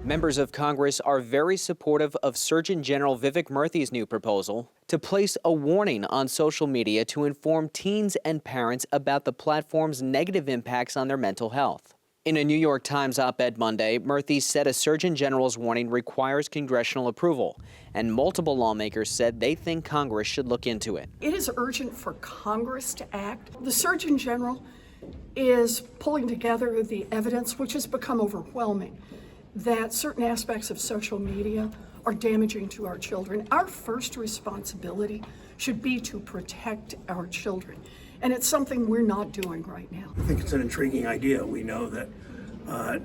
Members of Congress are very supportive of Surgeon General Vivek Murthy's new proposal to place a warning on social media to inform teens and parents about the platform's negative impacts on their mental health. In a New York Times op-ed Monday, Murthy said a Surgeon General's warning requires congressional approval, and multiple lawmakers said they think Congress should look into it. It is urgent for Congress to act. The Surgeon General is pulling together the evidence, which has become overwhelming, that certain aspects of social media are damaging to our children. Our first responsibility should be to protect our children, and it's something we're not doing right now. I think it's an intriguing idea. We know that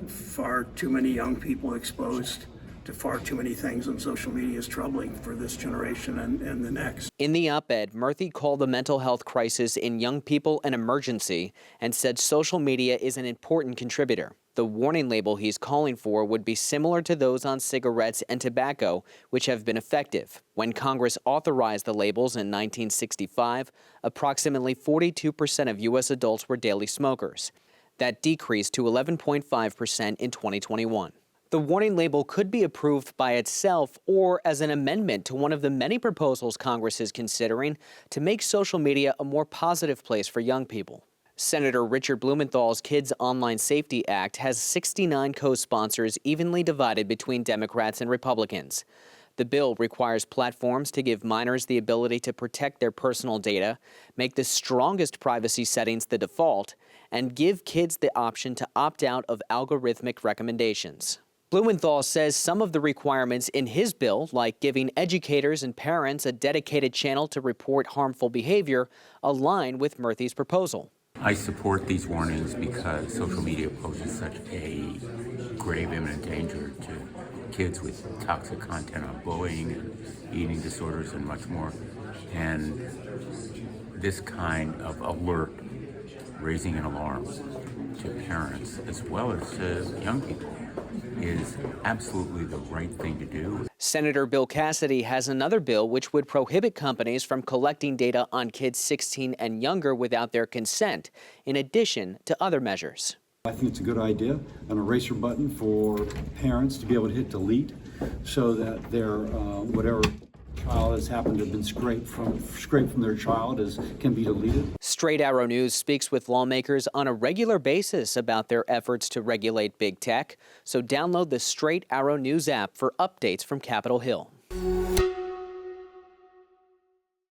far too many young people exposed to far too many things on social media is troubling for this generation and the next. In the op-ed, Murthy called the mental health crisis in young people an emergency and said social media is an important contributor. The warning label he's calling for would be similar to those on cigarettes and tobacco, which have been effective. When Congress authorized the labels in 1965, approximately 42% of U.S. adults were daily smokers. That decreased to 11.5% in 2021. The warning label could be approved by itself or as an amendment to one of the many proposals Congress is considering to make social media a more positive place for young people. Senator Richard Blumenthal's Kids Online Safety Act has 69 co-sponsors evenly divided between Democrats and Republicans. The bill requires platforms to give minors the ability to protect their personal data, make the strongest privacy settings the default, and give kids the option to opt out of algorithmic recommendations. Blumenthal says some of the requirements in his bill, like giving educators and parents a dedicated channel to report harmful behavior, align with Murthy's proposal. I support these warnings because social media poses such a grave imminent danger to kids with toxic content on bullying and eating disorders and much more. And this kind of alert, raising an alarm to parents as well as to young people, is absolutely the right thing to do. Senator Bill Cassidy has another bill which would prohibit companies from collecting data on kids 16 and younger without their consent, in addition to other measures. I think it's a good idea, an eraser button for parents to be able to hit delete so that their whatever child has happened to have been scraped from their child can be deleted. Straight Arrow News speaks with lawmakers on a regular basis about their efforts to regulate big tech, so download the Straight Arrow News app for updates from Capitol Hill.